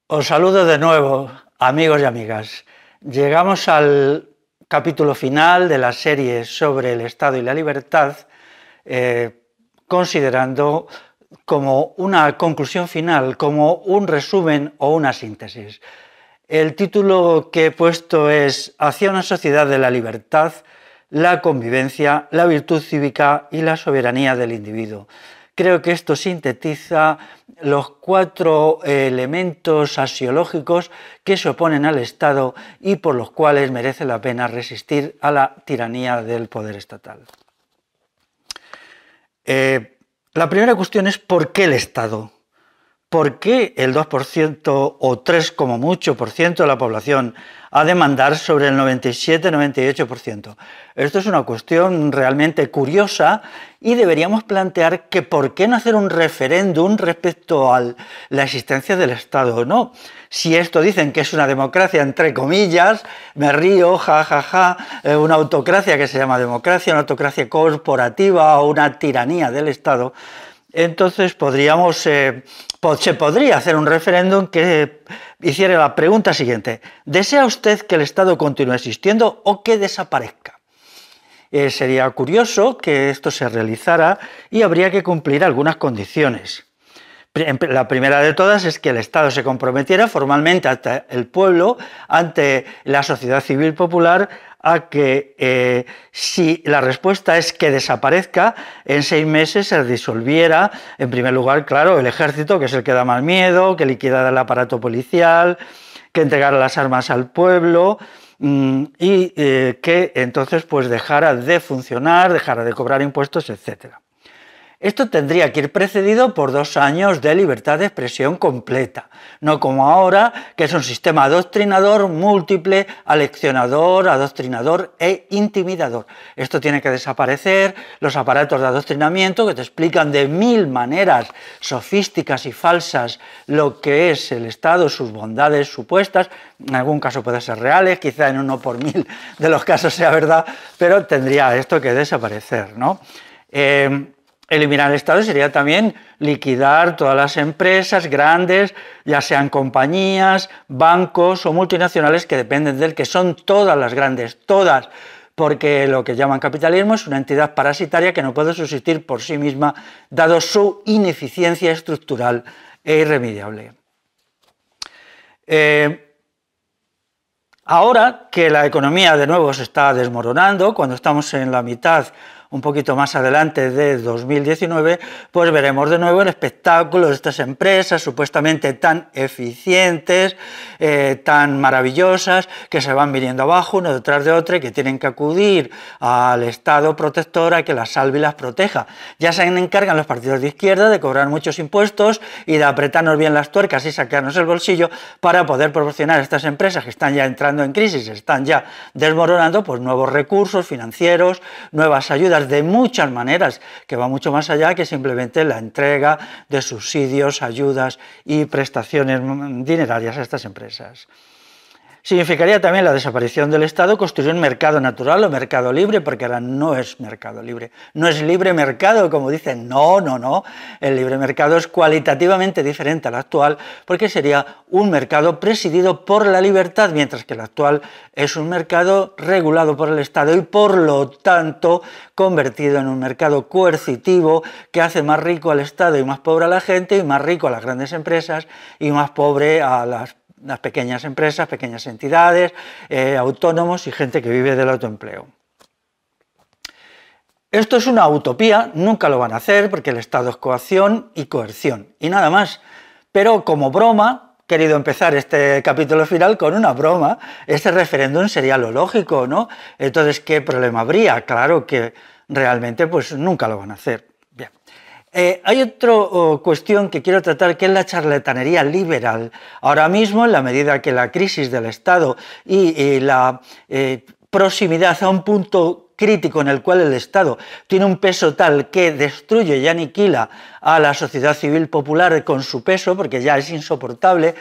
Os saludo de nuevo, amigos y amigas. Llegamos al capítulo final de la serie sobre el Estado y la libertad, considerando como una conclusión final, como un resumen o una síntesis. El título que he puesto es Hacia una sociedad de la libertad, la convivencia, la virtud cívica y la soberanía del individuo. Creo que esto sintetiza los 4 elementos axiológicos que se oponen al Estado y por los cuales merece la pena resistir a la tiranía del poder estatal. La primera cuestión es ¿por qué el Estado? ¿Por qué el 2% o 3 como mucho por ciento de la población ha de mandar sobre el 97-98%? Esto es una cuestión realmente curiosa y deberíamos plantear que por qué no hacer un referéndum respecto a la existencia del Estado, ¿no? Si esto dicen que es una democracia, entre comillas, me río, jajaja, una autocracia que se llama democracia, una autocracia corporativa o una tiranía del Estado, entonces se podría hacer un referéndum que hiciera la pregunta siguiente: ¿desea usted que el Estado continúe existiendo o que desaparezca? Sería curioso que esto se realizara y habría que cumplir algunas condiciones. La primera de todas es que el Estado se comprometiera formalmente ante el pueblo, ante la sociedad civil popular, a que si la respuesta es que desaparezca, en 6 meses se disolviera, en primer lugar, claro, el ejército, que es el que da más miedo, que liquidara el aparato policial, que entregara las armas al pueblo, y que entonces pues dejara de funcionar, dejara de cobrar impuestos, etcétera. Esto tendría que ir precedido por 2 años de libertad de expresión completa, no como ahora, que es un sistema adoctrinador, múltiple, aleccionador, adoctrinador e intimidador. Esto tiene que desaparecer, los aparatos de adoctrinamiento que te explican de 1000 maneras sofísticas y falsas lo que es el Estado, sus bondades supuestas, en algún caso pueden ser reales, quizá en 1 por 1000 de los casos sea verdad, pero tendría esto que desaparecer, ¿no? Eliminar el Estado sería también liquidar todas las empresas grandes, ya sean compañías, bancos o multinacionales que dependen del que son todas las grandes, todas, porque lo que llaman capitalismo es una entidad parasitaria que no puede subsistir por sí misma, dado su ineficiencia estructural e irremediable. Ahora que la economía de nuevo se está desmoronando, cuando estamos en la mitad, un poquito más adelante de 2019, pues veremos de nuevo el espectáculo de estas empresas supuestamente tan eficientes, tan maravillosas, que se van viniendo abajo uno detrás de otro y que tienen que acudir al Estado protector a que las salve y las proteja. Ya se encargan los partidos de izquierda de cobrar muchos impuestos y de apretarnos bien las tuercas y sacarnos el bolsillo para poder proporcionar a estas empresas que están ya entrando en crisis, están ya desmoronando, pues nuevos recursos financieros, nuevas ayudas de muchas maneras, que va mucho más allá que simplemente la entrega de subsidios, ayudas y prestaciones dinerarias a estas empresas. Significaría también la desaparición del Estado, construir un mercado natural o mercado libre, porque ahora no es mercado libre, no es libre mercado, como dicen, no, el libre mercado es cualitativamente diferente al actual, porque sería un mercado presidido por la libertad, mientras que el actual es un mercado regulado por el Estado y por lo tanto convertido en un mercado coercitivo que hace más rico al Estado y más pobre a la gente, y más rico a las grandes empresas y más pobre a las pequeñas empresas, pequeñas entidades, autónomos y gente que vive del autoempleo. Esto es una utopía, nunca lo van a hacer porque el Estado es coacción y coerción y nada más, pero como broma, he querido empezar este capítulo final con una broma, este referéndum sería lo lógico, ¿no? Entonces, ¿qué problema habría? Claro que realmente pues nunca lo van a hacer. Bien. Hay otra cuestión que quiero tratar, que es la charlatanería liberal. Ahora mismo, en la medida que la crisis del Estado y la proximidad a un punto crítico en el cual el Estado tiene un peso tal que destruye y aniquila a la sociedad civil popular con su peso, porque ya es insoportable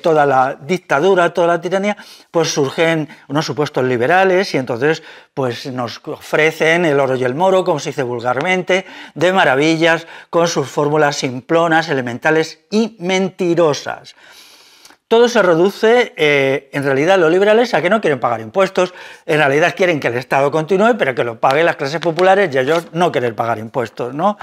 toda la dictadura, toda la tiranía, pues surgen unos supuestos liberales y entonces pues nos ofrecen el oro y el moro, como se dice vulgarmente, de maravillas, con sus fórmulas simplonas, elementales y mentirosas. todo se reduce, en realidad, los liberales a que no quieren pagar impuestos, en realidad quieren que el Estado continúe, pero que lo paguen las clases populares y ellos no quieren pagar impuestos, ¿no?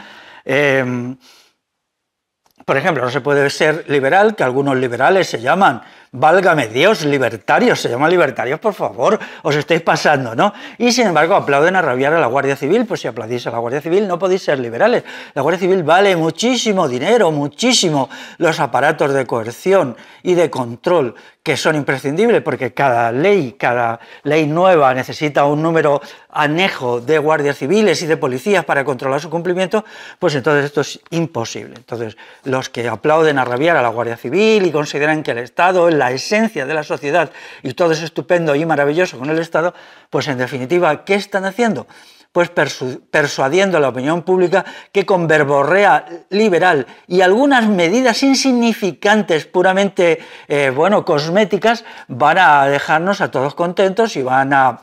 Por ejemplo, no se puede ser liberal, que algunos liberales se llaman, válgame Dios, libertarios, se llaman libertarios, por favor, os estáis pasando, ¿no? Y sin embargo aplauden a rabiar a la Guardia Civil, pues si aplaudís a la Guardia Civil no podéis ser liberales. La Guardia Civil vale muchísimo dinero, muchísimo, los aparatos de coerción y de control que son imprescindibles, porque cada ley nueva necesita un número anejo de guardias civiles y de policías para controlar su cumplimiento, pues entonces esto es imposible. Entonces, los que aplauden a rabiar a la Guardia Civil y consideran que el Estado es la esencia de la sociedad y todo es estupendo y maravilloso con el Estado, pues en definitiva, ¿qué están haciendo? Pues persuadiendo a la opinión pública que con verborrea liberal y algunas medidas insignificantes, puramente cosméticas, van a dejarnos a todos contentos y van ¿a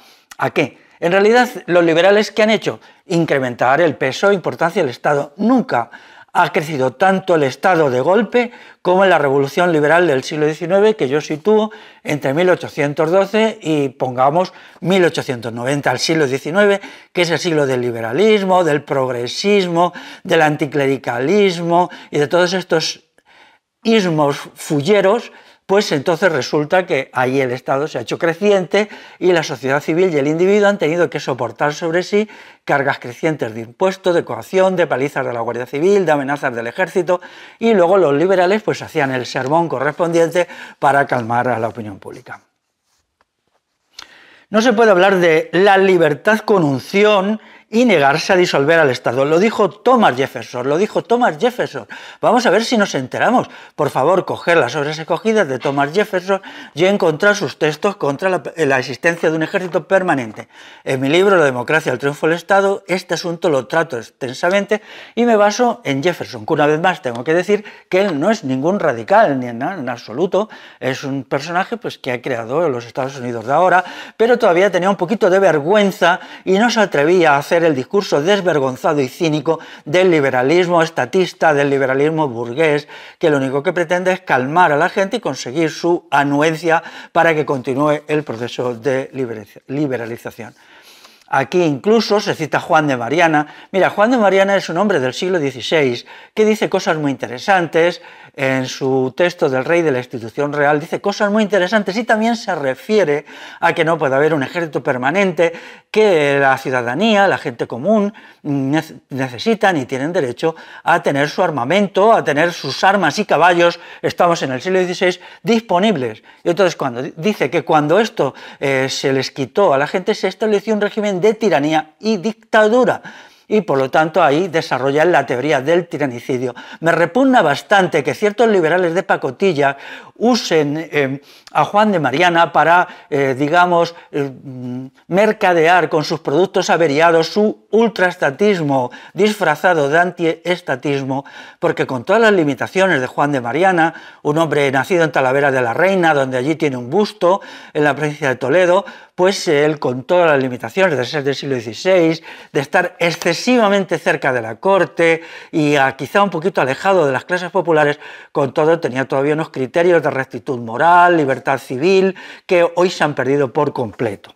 qué? En realidad, los liberales, ¿qué han hecho? Incrementar el peso e importancia del Estado. Nunca ha crecido tanto el Estado de golpe como en la revolución liberal del siglo XIX, que yo sitúo entre 1812 y, pongamos, 1890, el siglo XIX, que es el siglo del liberalismo, del progresismo, del anticlericalismo y de todos estos ismos fulleros. Pues entonces resulta que ahí el Estado se ha hecho creciente y la sociedad civil y el individuo han tenido que soportar sobre sí cargas crecientes de impuestos, de coacción, de palizas de la Guardia Civil, de amenazas del ejército, y luego los liberales pues hacían el sermón correspondiente para calmar a la opinión pública. No se puede hablar de la libertad con unción y negarse a disolver al Estado. Lo dijo Thomas Jefferson, Vamos a ver si nos enteramos. Por favor, coger las obras escogidas de Thomas Jefferson y encontrar sus textos contra la existencia de un ejército permanente. En mi libro La democracia, el triunfo del Estado, este asunto lo trato extensamente y me baso en Jefferson, que una vez más tengo que decir que él no es ningún radical, ni en absoluto, es un personaje pues, que ha creado los Estados Unidos de ahora, pero todavía tenía un poquito de vergüenza y no se atrevía a hacer el discurso desvergonzado y cínico del liberalismo estatista, del liberalismo burgués, que lo único que pretende es calmar a la gente y conseguir su anuencia para que continúe el proceso de liberalización. Aquí incluso se cita Juan de Mariana. Mira, Juan de Mariana es un hombre del siglo XVI que dice cosas muy interesantes. En su texto del Rey de la Institución Real dice cosas muy interesantes y también se refiere a que no puede haber un ejército permanente, que la ciudadanía, la gente común, necesitan y tienen derecho a tener su armamento, a tener sus armas y caballos, estamos en el siglo XVI, disponibles. Y entonces cuando dice que cuando esto se les quitó a la gente, se estableció un régimen de tiranía y dictadura. Y por lo tanto ahí desarrollan la teoría del tiranicidio. Me repugna bastante que ciertos liberales de pacotilla usen a Juan de Mariana para, mercadear con sus productos averiados su ultraestatismo disfrazado de antiestatismo, porque con todas las limitaciones de Juan de Mariana, un hombre nacido en Talavera de la Reina, donde allí tiene un busto, en la provincia de Toledo, pues él con todas las limitaciones de ser del siglo XVI, de estar excesivamente cerca de la corte y quizá un poquito alejado de las clases populares, con todo tenía todavía unos criterios de rectitud moral, libertad civil, que hoy se han perdido por completo.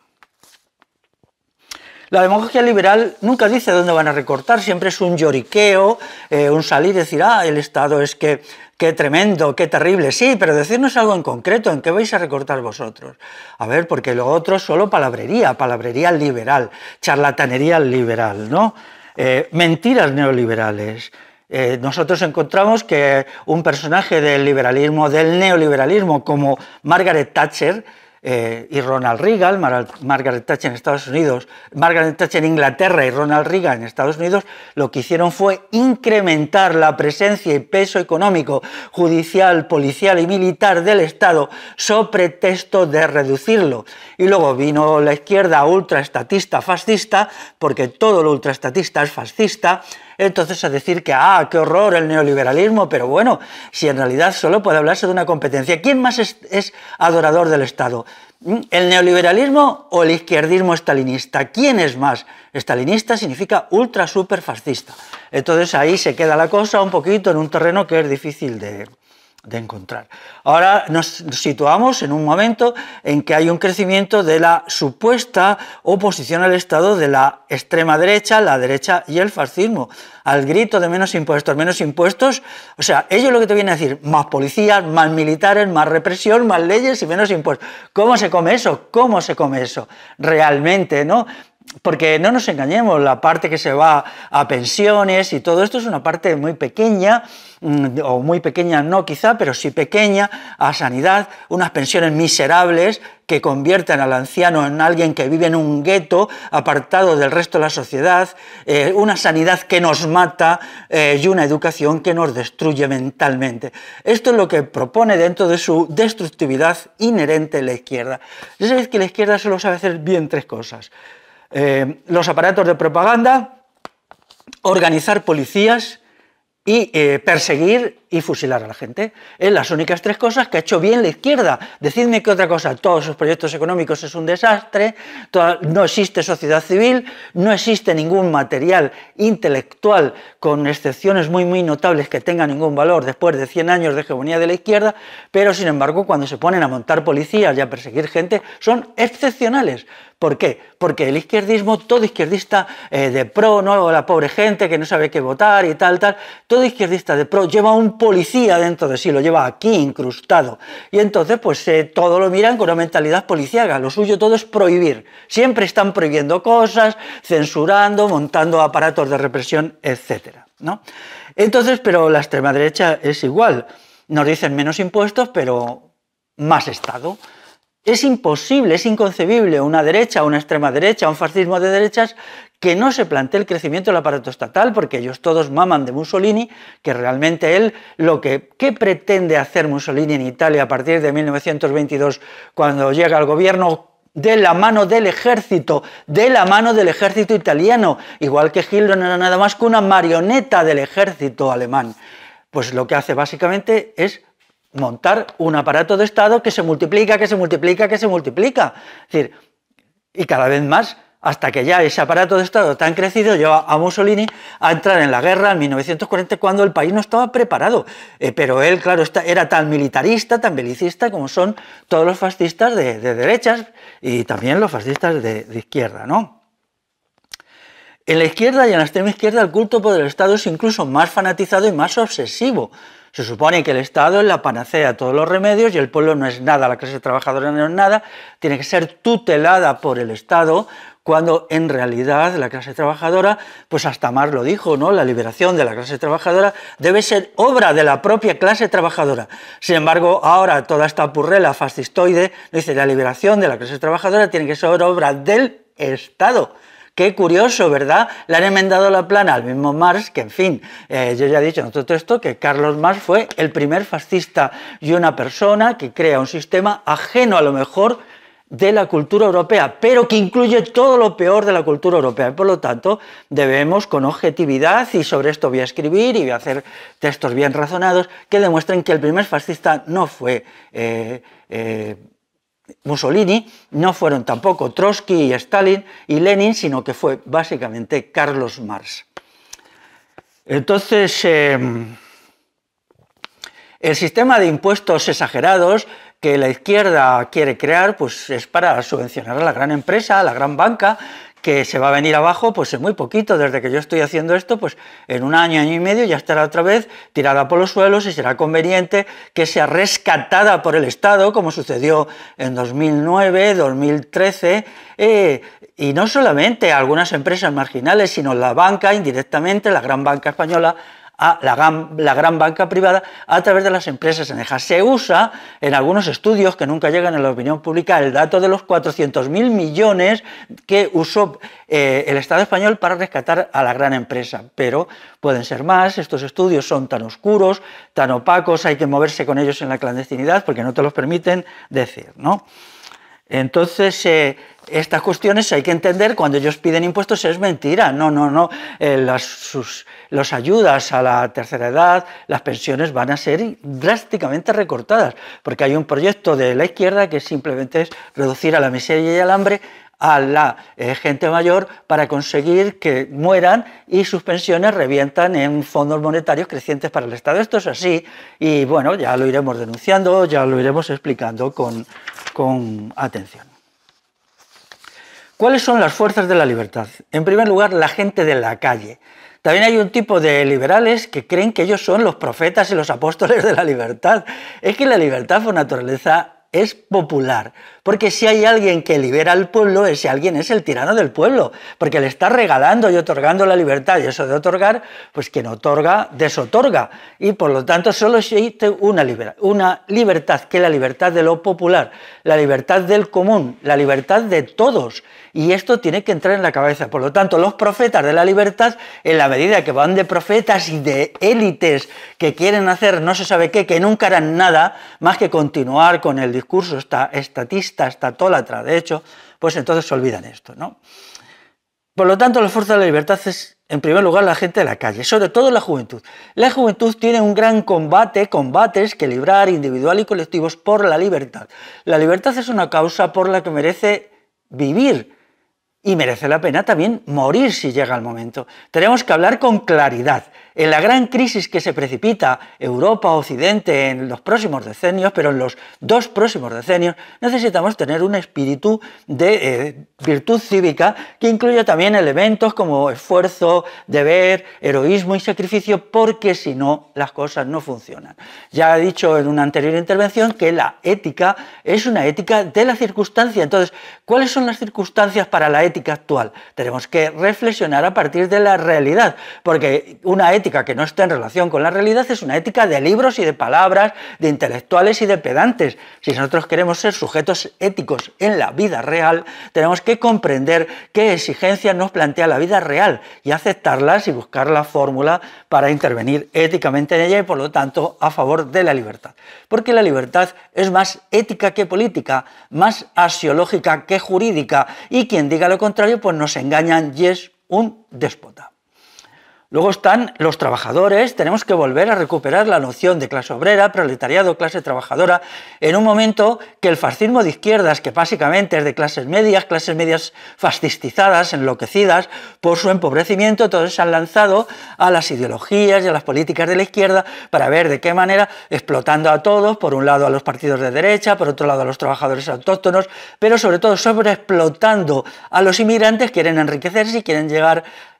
La demagogia liberal nunca dice dónde van a recortar, siempre es un lloriqueo, un salir y decir, el Estado es que qué tremendo, qué terrible, sí, pero decirnos algo en concreto, ¿en qué vais a recortar vosotros? A ver, porque lo otro es solo palabrería liberal, charlatanería liberal, ¿no? Mentiras neoliberales. Nosotros encontramos que un personaje del liberalismo, del neoliberalismo, como Margaret Thatcher, y Ronald Reagan, Margaret Thatcher en Estados Unidos, Margaret Thatcher en Inglaterra y Ronald Reagan en Estados Unidos, lo que hicieron fue incrementar la presencia y peso económico, judicial, policial y militar del Estado sobre pretexto de reducirlo. Y luego vino la izquierda ultraestatista fascista, porque todo lo ultraestatista es fascista, entonces a decir que, qué horror el neoliberalismo, pero bueno, si en realidad solo puede hablarse de una competencia. ¿Quién más es adorador del Estado? ¿El neoliberalismo o el izquierdismo estalinista? ¿Quién es más? Estalinista significa ultra super fascista. Entonces ahí se queda la cosa un poquito en un terreno que es difícil de de encontrar. Ahora nos situamos en un momento en que hay un crecimiento de la supuesta oposición al Estado de la extrema derecha, la derecha y el fascismo, al grito de menos impuestos, o sea, ellos lo que te vienen a decir, más policías, más militares, más represión, más leyes y menos impuestos. ¿Cómo se come eso? ¿Cómo se come eso? Realmente, ¿no? Porque no nos engañemos, la parte que se va a pensiones y todo esto es una parte muy pequeña, o muy pequeña no quizá, pero sí pequeña, a sanidad, unas pensiones miserables que convierten al anciano en alguien que vive en un gueto, apartado del resto de la sociedad, una sanidad que nos mata y una educación que nos destruye mentalmente. Esto es lo que propone dentro de su destructividad inherente la izquierda. Ya sabéis que la izquierda solo sabe hacer bien tres cosas. Los aparatos de propaganda, organizar policías y perseguir y fusilar a la gente. Es las únicas tres cosas que ha hecho bien la izquierda. Decidme que otra cosa, todos sus proyectos económicos es un desastre, no existe sociedad civil, no existe ningún material intelectual, con excepciones muy notables, que tenga ningún valor después de 100 años de hegemonía de la izquierda, pero sin embargo cuando se ponen a montar policías y a perseguir gente son excepcionales. ¿Por qué? Porque el izquierdismo, todo izquierdista de pro, ¿no? La pobre gente que no sabe qué votar y tal, todo izquierdista de pro lleva un policía dentro de sí, lo lleva aquí incrustado. Y entonces pues todo lo miran con una mentalidad policíaca, lo suyo todo es prohibir. Siempre están prohibiendo cosas, censurando, montando aparatos de represión, etcétera, ¿no? Entonces, pero la extrema derecha es igual, nos dicen menos impuestos, pero más Estado. Es imposible, es inconcebible una derecha, una extrema derecha, un fascismo de derechas que no se plantee el crecimiento del aparato estatal, porque ellos todos maman de Mussolini, que realmente él, ¿qué pretende hacer Mussolini en Italia a partir de 1922, cuando llega al gobierno de la mano del ejército italiano, igual que Hitler no era nada más que una marioneta del ejército alemán? Pues lo que hace básicamente es montar un aparato de Estado que se multiplica, es decir, y cada vez más, hasta que ya ese aparato de Estado tan crecido lleva a Mussolini a entrar en la guerra en 1940, cuando el país no estaba preparado, pero él, claro, era tan militarista, tan belicista como son todos los fascistas de derechas y también los fascistas de izquierda, ¿no? En la izquierda y en la extrema izquierda el culto por el Estado es incluso más fanatizado y más obsesivo. Se supone que el Estado es la panacea a todos los remedios y el pueblo no es nada, la clase trabajadora no es nada, tiene que ser tutelada por el Estado, cuando en realidad la clase trabajadora, pues hasta Marx lo dijo, ¿no? La liberación de la clase trabajadora debe ser obra de la propia clase trabajadora. Sin embargo, ahora toda esta purrela fascistoide dice la liberación de la clase trabajadora tiene que ser obra del Estado. Qué curioso, ¿verdad? Le han enmendado la plana al mismo Marx, que en fin, yo ya he dicho en otro texto que Carlos Marx fue el primer fascista y una persona que crea un sistema ajeno a lo mejor de la cultura europea, pero que incluye todo lo peor de la cultura europea. Y por lo tanto, debemos con objetividad, y sobre esto voy a escribir y voy a hacer textos bien razonados, que demuestren que el primer fascista no fue Mussolini, no fueron tampoco Trotsky y Stalin y Lenin, sino que fue básicamente Carlos Marx. Entonces, el sistema de impuestos exagerados que la izquierda quiere crear, pues es para subvencionar a la gran empresa, a la gran banca, que se va a venir abajo pues en muy poquito. Desde que yo estoy haciendo esto, pues en un año y medio ya estará otra vez tirada por los suelos y será conveniente que sea rescatada por el Estado, como sucedió en 2009, 2013, y no solamente algunas empresas marginales, sino la banca indirectamente, la gran banca española, a la gran banca privada a través de las empresas anejas. Se usa en algunos estudios que nunca llegan a la opinión pública el dato de los 400.000 millones que usó el Estado español para rescatar a la gran empresa, pero pueden ser más. Estos estudios son tan oscuros, tan opacos, hay que moverse con ellos en la clandestinidad porque no te los permiten decir, ¿no? Entonces, estas cuestiones hay que entender, cuando ellos piden impuestos es mentira, no, las ayudas a la tercera edad, las pensiones van a ser drásticamente recortadas, porque hay un proyecto de la izquierda que simplemente es reducir a la miseria y al hambre a la gente mayor para conseguir que mueran y sus pensiones revientan en fondos monetarios crecientes para el Estado. Esto es así y bueno, ya lo iremos denunciando, ya lo iremos explicando con atención. ¿Cuáles son las fuerzas de la libertad? En primer lugar, la gente de la calle. También hay un tipo de liberales que creen que ellos son los profetas y los apóstoles de la libertad. Es que la libertad por naturaleza es popular, porque si hay alguien que libera al pueblo, ese alguien es el tirano del pueblo, porque le está regalando y otorgando la libertad, y eso de otorgar, pues quien otorga, desotorga, y por lo tanto solo existe una libertad, que es la libertad de lo popular, la libertad del común, la libertad de todos, y esto tiene que entrar en la cabeza. Por lo tanto, los profetas de la libertad, en la medida que van de profetas y de élites que quieren hacer no se sabe qué, que nunca harán nada más que continuar con el discurso estatista, estatólatra, de hecho, pues entonces se olvidan esto, ¿no? Por lo tanto, la fuerza de la libertad es, en primer lugar, la gente de la calle, sobre todo la juventud. La juventud tiene un gran combates que librar individual y colectivos por la libertad. La libertad es una causa por la que merece vivir y merece la pena también morir si llega el momento. Tenemos que hablar con claridad. En la gran crisis que se precipita Europa, Occidente en los próximos decenios, pero en los 2 próximos decenios, necesitamos tener un espíritu de virtud cívica que incluya también elementos como esfuerzo, deber, heroísmo y sacrificio, porque si no, las cosas no funcionan. Ya he dicho en una anterior intervención que la ética es una ética de la circunstancia. Entonces, ¿cuáles son las circunstancias para la ética actual? Tenemos que reflexionar a partir de la realidad, porque una ética que no está en relación con la realidad es una ética de libros y de palabras, de intelectuales y de pedantes. Si nosotros queremos ser sujetos éticos en la vida real, tenemos que comprender qué exigencias nos plantea la vida real y aceptarlas y buscar la fórmula para intervenir éticamente en ella y por lo tanto a favor de la libertad. Porque la libertad es más ética que política, más axiológica que jurídica, y quien diga lo contrario pues nos engañan y es un déspota. Luego están los trabajadores. Tenemos que volver a recuperar la noción de clase obrera, proletariado, clase trabajadora, en un momento que el fascismo de izquierdas, que básicamente es de clases medias fascistizadas, enloquecidas por su empobrecimiento, todos se han lanzado a las ideologías y a las políticas de la izquierda para ver de qué manera, explotando a todos, por un lado a los partidos de derecha, por otro lado a los trabajadores autóctonos, pero sobre todo sobreexplotando a los inmigrantes, quieren enriquecerse y quieren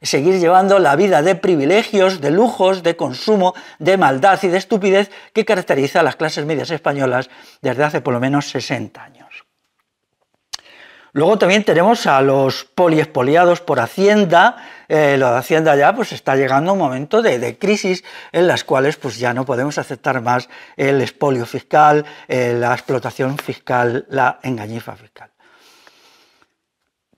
seguir llevando la vida de privilegios, de lujos, de consumo, de maldad y de estupidez que caracteriza a las clases medias españolas desde hace por lo menos 60 años. Luego también tenemos a los poliexpoliados por Hacienda. Lo de Hacienda ya pues está llegando a un momento de crisis en las cuales pues ya no podemos aceptar más el expolio fiscal, la explotación fiscal, la engañifa fiscal.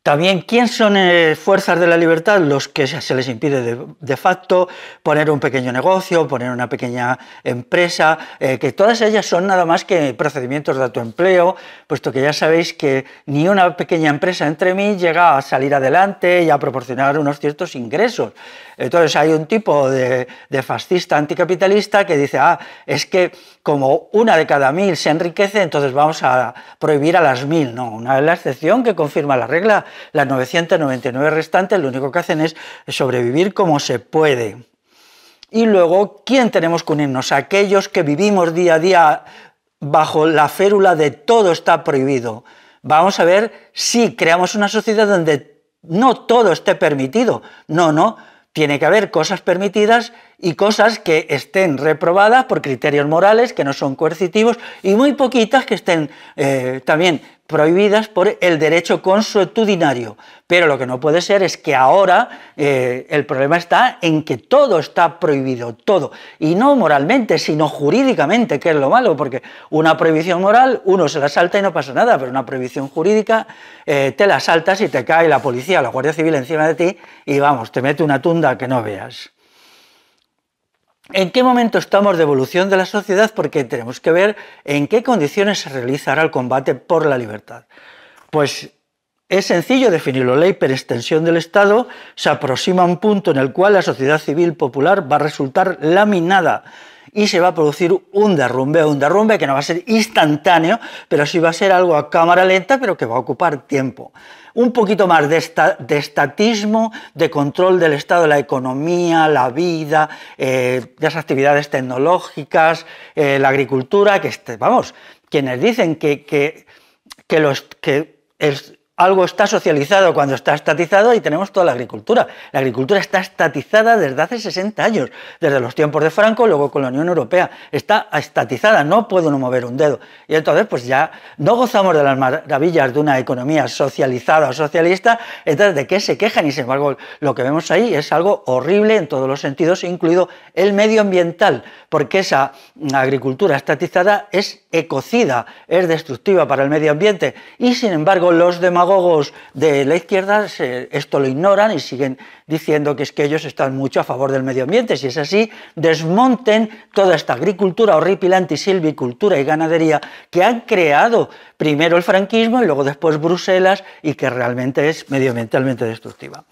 También, ¿quién son fuerzas de la libertad? Los que se les impide de facto poner un pequeño negocio, poner una pequeña empresa, que todas ellas son nada más que procedimientos de autoempleo, puesto que ya sabéis que ni una pequeña empresa entre mí llega a salir adelante y a proporcionar unos ciertos ingresos. Entonces hay un tipo de fascista anticapitalista que dice, es que como una de cada 1000 se enriquece, entonces vamos a prohibir a las 1000. No, una es la excepción que confirma la regla. Las 999 restantes lo único que hacen es sobrevivir como se puede. Y luego, ¿quién tenemos que unirnos? Aquellos que vivimos día a día bajo la férula de todo está prohibido. Vamos a ver si creamos una sociedad donde no todo esté permitido. No. Tiene que haber cosas permitidas y cosas que estén reprobadas por criterios morales, que no son coercitivos, y muy poquitas que estén también prohibidas por el derecho consuetudinario. Pero lo que no puede ser es que ahora el problema está en que todo está prohibido, todo. Y no moralmente, sino jurídicamente, que es lo malo, porque una prohibición moral uno se la salta y no pasa nada, pero una prohibición jurídica te la saltas y te cae la policía o la Guardia Civil encima de ti y vamos, te mete una tunda que no veas. ¿En qué momento estamos de evolución de la sociedad? Porque tenemos que ver en qué condiciones se realizará el combate por la libertad. Pues es sencillo definirlo. La hiperextensión del Estado se aproxima a un punto en el cual la sociedad civil popular va a resultar laminada. y se va a producir un derrumbe que no va a ser instantáneo, pero sí va a ser algo a cámara lenta, pero que va a ocupar tiempo. Un poquito más de estatismo, de control del Estado de la economía, la vida, de las actividades tecnológicas, la agricultura, vamos, quienes dicen que algo está socializado cuando está estatizado, y tenemos toda la agricultura. La agricultura está estatizada desde hace 60 años, desde los tiempos de Franco, luego con la Unión Europea. Está estatizada, no puede uno mover un dedo. Y entonces, pues ya no gozamos de las maravillas de una economía socializada o socialista, entonces, ¿de qué se quejan? Y sin embargo, lo que vemos ahí es algo horrible en todos los sentidos, incluido el medioambiental, porque esa agricultura estatizada es ecocida, es destructiva para el medio ambiente, y sin embargo los demagogos de la izquierda esto lo ignoran y siguen diciendo que es que ellos están mucho a favor del medio ambiente. Si es así, desmonten toda esta agricultura horripilante y silvicultura y ganadería que han creado primero el franquismo y luego después Bruselas, y que realmente es medioambientalmente destructiva.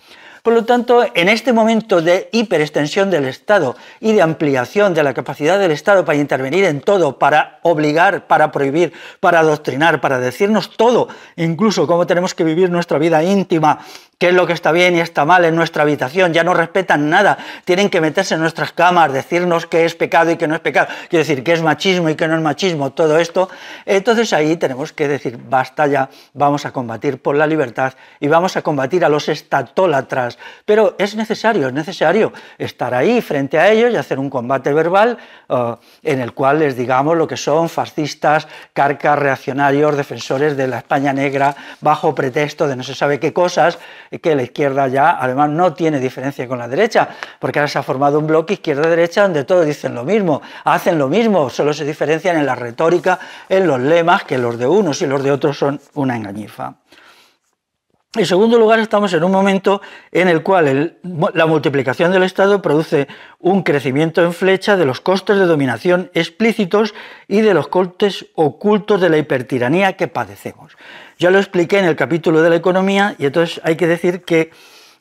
Por lo tanto, en este momento de hiperextensión del Estado y de ampliación de la capacidad del Estado para intervenir en todo, para obligar, para prohibir, para adoctrinar, para decirnos todo, incluso cómo tenemos que vivir nuestra vida íntima, qué es lo que está bien y está mal en nuestra habitación, ya no respetan nada, tienen que meterse en nuestras camas, decirnos qué es pecado y qué no es pecado, quiero decir, qué es machismo y qué no es machismo, todo esto. Entonces ahí tenemos que decir, basta ya, vamos a combatir por la libertad y vamos a combatir a los estatólatras, pero es necesario estar ahí frente a ellos y hacer un combate verbal en el cual les digamos lo que son fascistas, carcas, reaccionarios, defensores de la España negra, bajo pretexto de no se sabe qué cosas, que la izquierda ya además no tiene diferencia con la derecha, porque ahora se ha formado un bloque izquierda-derecha donde todos dicen lo mismo, hacen lo mismo, solo se diferencian en la retórica, en los lemas, que los de unos y los de otros son una engañifa. En segundo lugar, estamos en un momento en el cual la multiplicación del Estado produce un crecimiento en flecha de los costes de dominación explícitos y de los costes ocultos de la hipertiranía que padecemos. Ya lo expliqué en el capítulo de la economía, y entonces hay que decir que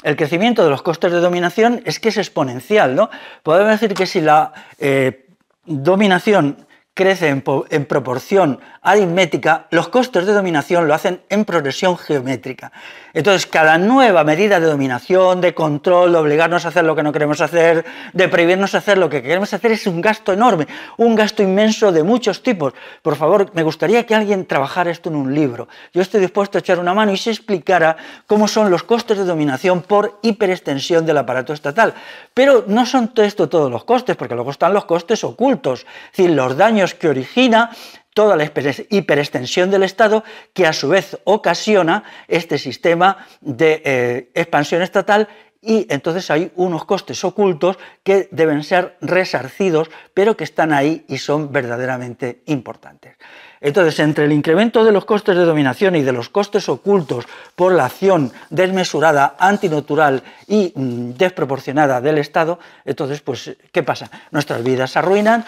el crecimiento de los costes de dominación es que es exponencial, ¿no? Podemos decir que si la dominación crece en proporción aritmética, los costes de dominación lo hacen en progresión geométrica. Entonces, cada nueva medida de dominación, de control, de obligarnos a hacer lo que no queremos hacer, de prohibirnos hacer lo que queremos hacer, es un gasto enorme, un gasto inmenso de muchos tipos. Por favor, me gustaría que alguien trabajara esto en un libro. Yo estoy dispuesto a echar una mano y se explicara cómo son los costes de dominación por hiperextensión del aparato estatal. Pero no son esto todos los costes, porque luego están los costes ocultos, es decir, los daños que origina toda la hiperextensión del Estado, que a su vez ocasiona este sistema de expansión estatal, y entonces hay unos costes ocultos que deben ser resarcidos, pero que están ahí y son verdaderamente importantes. Entonces, entre el incremento de los costes de dominación y de los costes ocultos por la acción desmesurada, antinatural y desproporcionada del Estado, entonces, pues, ¿qué pasa? Nuestras vidas se arruinan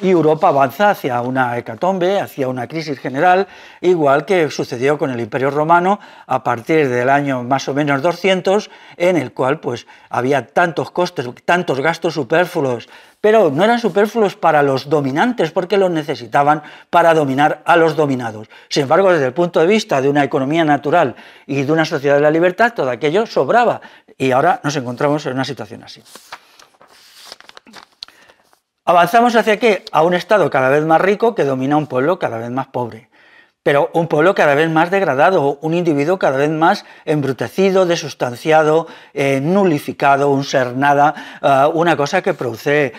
y Europa avanza hacia una hecatombe, hacia una crisis general, igual que sucedió con el Imperio Romano a partir del año más o menos 200, en el cual pues había tantos costes, tantos gastos superfluos, pero no eran superfluos para los dominantes porque los necesitaban para dominar a los dominados. Sin embargo, desde el punto de vista de una economía natural y de una sociedad de la libertad, todo aquello sobraba, y ahora nos encontramos en una situación así. ¿Avanzamos hacia qué? A un Estado cada vez más rico que domina a un pueblo cada vez más pobre, pero un pueblo cada vez más degradado, un individuo cada vez más embrutecido, desustanciado, nulificado, un ser nada, una cosa que produce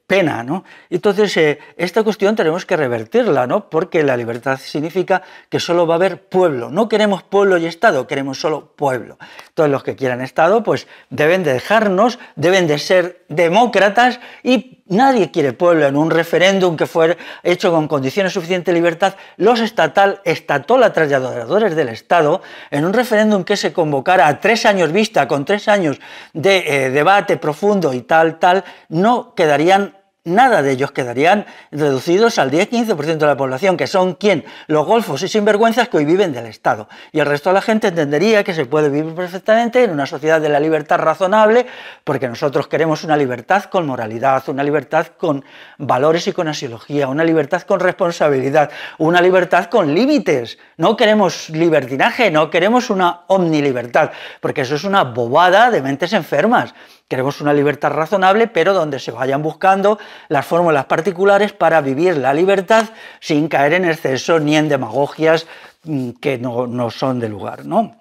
pena, ¿no? Entonces, esta cuestión tenemos que revertirla, ¿no? Porque la libertad significa que solo va a haber pueblo. No queremos pueblo y Estado, queremos solo pueblo. Entonces, los que quieran Estado, pues deben de dejarnos, deben de ser demócratas, y nadie quiere pueblo. En un referéndum que fue hecho con condiciones de suficiente libertad, los estatólatras y adoradores del Estado, en un referéndum que se convocara a 3 años vista, con 3 años de debate profundo y tal, no quedarían nada de ellos, quedarían reducidos al 10-15% de la población, que son ¿quién? Los golfos y sinvergüenzas que hoy viven del Estado. Y el resto de la gente entendería que se puede vivir perfectamente en una sociedad de la libertad razonable, porque nosotros queremos una libertad con moralidad, una libertad con valores y con axiología, una libertad con responsabilidad, una libertad con límites. No queremos libertinaje, no queremos una omnilibertad, porque eso es una bobada de mentes enfermas. Queremos una libertad razonable, pero donde se vayan buscando las fórmulas particulares para vivir la libertad sin caer en exceso ni en demagogias que no son de lugar, ¿no?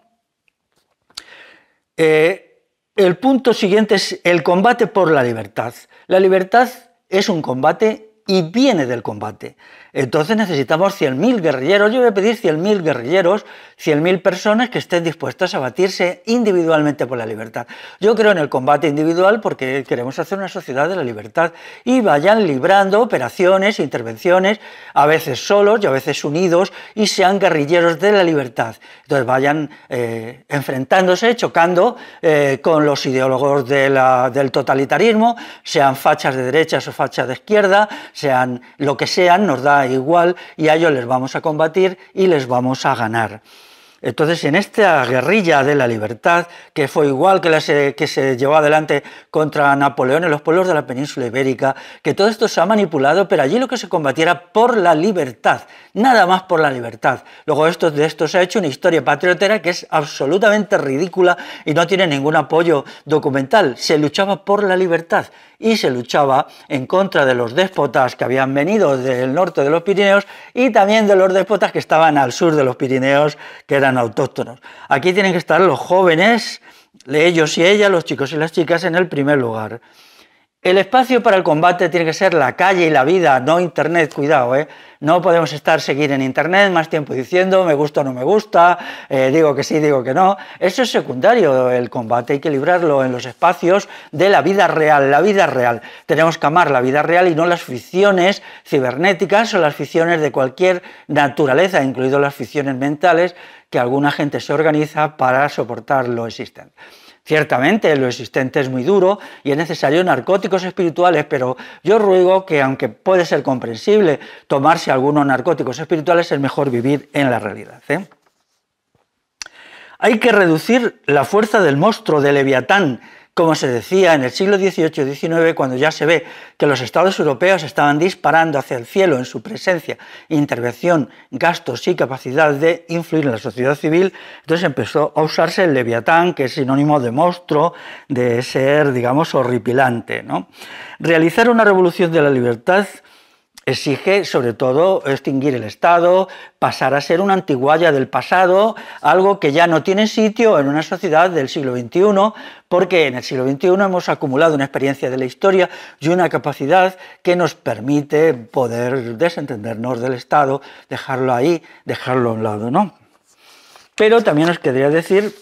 El punto siguiente es el combate por la libertad. La libertad es un combate y viene del combate. Entonces necesitamos 100.000 guerrilleros. Yo voy a pedir 100.000 guerrilleros, 100.000 personas que estén dispuestas a batirse individualmente por la libertad. Yo creo en el combate individual porque queremos hacer una sociedad de la libertad y vayan librando operaciones, intervenciones, a veces solos y a veces unidos, y sean guerrilleros de la libertad. Entonces vayan enfrentándose, chocando con los ideólogos del totalitarismo, sean fachas de derechas o fachas de izquierda, sean lo que sean, nos da igual, y a ellos les vamos a combatir y les vamos a ganar. Entonces, en esta guerrilla de la libertad, que fue igual que se llevó adelante contra Napoleón en los pueblos de la península ibérica, que todo esto se ha manipulado, pero allí lo que se combatiera por la libertad, nada más por la libertad. Luego de esto se ha hecho una historia patriotera que es absolutamente ridícula y no tiene ningún apoyo documental. Se luchaba por la libertad y se luchaba en contra de los déspotas que habían venido del norte de los Pirineos y también de los déspotas que estaban al sur de los Pirineos, que eran autóctonos. Aquí tienen que estar los jóvenes, ellos y ellas, los chicos y las chicas, en el primer lugar. El espacio para el combate tiene que ser la calle y la vida, no internet, cuidado, no podemos seguir en internet más tiempo diciendo me gusta o no me gusta, digo que sí, digo que no. Eso es secundario, el combate hay que librarlo en los espacios de la vida real, la vida real. Tenemos que amar la vida real y no las ficciones cibernéticas o las ficciones de cualquier naturaleza, incluidas las ficciones mentales que alguna gente se organiza para soportar lo existente. Ciertamente lo existente es muy duro y es necesario narcóticos espirituales, pero yo ruego que, aunque puede ser comprensible tomarse algunos narcóticos espirituales, es mejor vivir en la realidad. Hay que reducir la fuerza del monstruo, de Leviatán, como se decía en el siglo XVIII-XIX, cuando ya se ve que los estados europeos estaban disparando hacia el cielo en su presencia, intervención, gastos y capacidad de influir en la sociedad civil. Entonces empezó a usarse el Leviatán, que es sinónimo de monstruo, de ser, digamos, horripilante, ¿no? Realizar una revolución de la libertad exige, sobre todo, extinguir el Estado, pasar a ser una antigualla del pasado, algo que ya no tiene sitio en una sociedad del siglo XXI, porque en el siglo XXI hemos acumulado una experiencia de la historia y una capacidad que nos permite poder desentendernos del Estado, dejarlo ahí, dejarlo a un lado, ¿no? Pero también os quería decir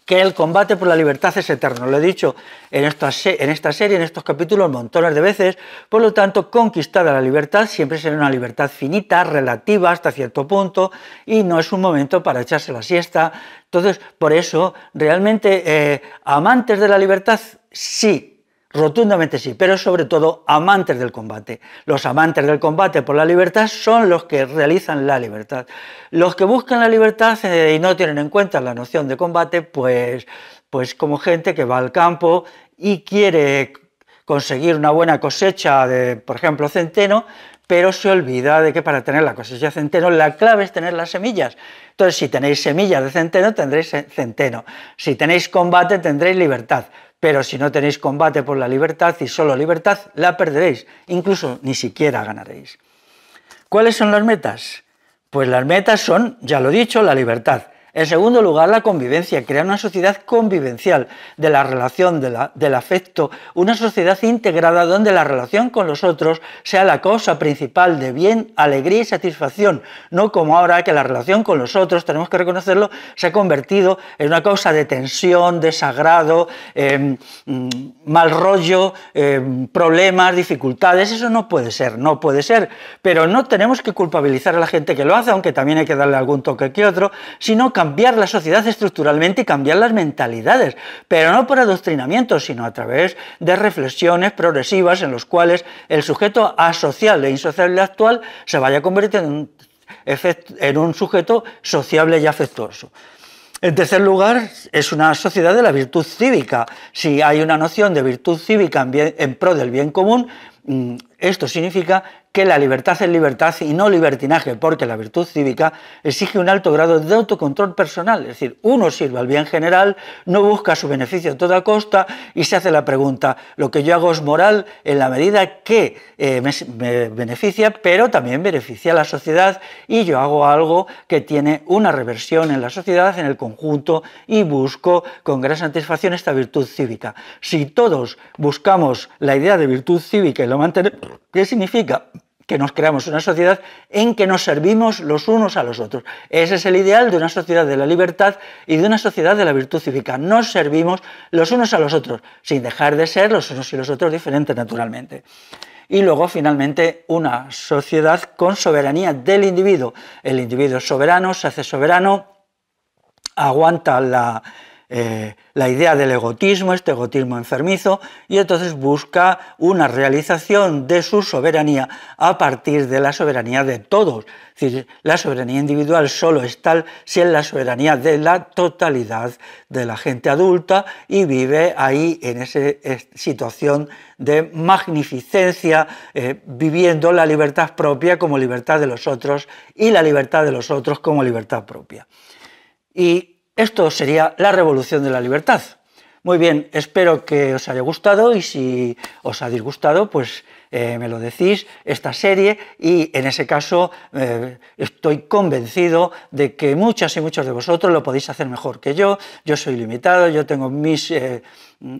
que el combate por la libertad es eterno. Lo he dicho en esta serie, en estos capítulos, montones de veces. Por lo tanto, conquistada la libertad siempre será una libertad finita, relativa hasta cierto punto, y no es un momento para echarse la siesta. Entonces, por eso, realmente, amantes de la libertad, sí, rotundamente sí, pero sobre todo amantes del combate. Los amantes del combate por la libertad son los que realizan la libertad. Los que buscan la libertad y no tienen en cuenta la noción de combate, pues como gente que va al campo y quiere conseguir una buena cosecha de, por ejemplo, centeno, pero se olvida de que para tener la cosecha de centeno la clave es tener las semillas. Entonces, si tenéis semillas de centeno, tendréis centeno. Si tenéis combate, tendréis libertad. Pero si no tenéis combate por la libertad y solo libertad, la perderéis, incluso ni siquiera ganaréis. ¿Cuáles son las metas? Pues las metas son, ya lo he dicho, la libertad. En segundo lugar, la convivencia, crear una sociedad convivencial de la relación, del afecto, una sociedad integrada donde la relación con los otros sea la causa principal de bien, alegría y satisfacción, no como ahora que la relación con los otros, tenemos que reconocerlo, se ha convertido en una causa de tensión, desagrado, mal rollo, problemas, dificultades. Eso no puede ser, pero no tenemos que culpabilizar a la gente que lo hace, aunque también hay que darle algún toque que otro, sino cambiar la sociedad estructuralmente y cambiar las mentalidades, pero no por adoctrinamiento, sino a través de reflexiones progresivas en las cuales el sujeto asocial e insociable actual se vaya convirtiendo en un sujeto sociable y afectuoso. En tercer lugar, es una sociedad de la virtud cívica. Si hay una noción de virtud cívica en pro del bien común, esto significa que la libertad es libertad y no libertinaje, porque la virtud cívica exige un alto grado de autocontrol personal, es decir, uno sirve al bien general, no busca su beneficio a toda costa y se hace la pregunta, lo que yo hago es moral en la medida que me beneficia, pero también beneficia a la sociedad y yo hago algo que tiene una reversión en la sociedad, en el conjunto, y busco con gran satisfacción esta virtud cívica. Si todos buscamos la idea de virtud cívica y lo mantenemos, ¿qué significa? Que nos creamos una sociedad en que nos servimos los unos a los otros. Ese es el ideal de una sociedad de la libertad y de una sociedad de la virtud cívica. Nos servimos los unos a los otros, sin dejar de ser los unos y los otros diferentes naturalmente. Y luego, finalmente, una sociedad con soberanía del individuo. El individuo es soberano, se hace soberano, aguanta la idea del egotismo, este egotismo enfermizo, y entonces busca una realización de su soberanía a partir de la soberanía de todos. Es decir, la soberanía individual solo es tal si es la soberanía de la totalidad de la gente adulta y vive ahí en esa situación de magnificencia, viviendo la libertad propia como libertad de los otros y la libertad de los otros como libertad propia. Y esto sería la revolución de la libertad. Muy bien, espero que os haya gustado y si os ha disgustado, pues me lo decís, esta serie, y en ese caso estoy convencido de que muchas y muchos de vosotros lo podéis hacer mejor que yo soy limitado, yo tengo mis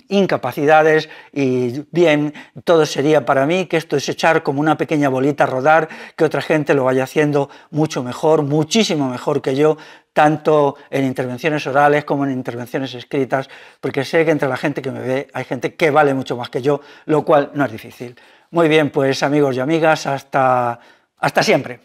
incapacidades y bien, todo sería para mí que esto es echar como una pequeña bolita a rodar, que otra gente lo vaya haciendo mucho mejor, muchísimo mejor que yo, tanto en intervenciones orales como en intervenciones escritas, porque sé que entre la gente que me ve hay gente que vale mucho más que yo, lo cual no es difícil. Muy bien, pues amigos y amigas, hasta siempre.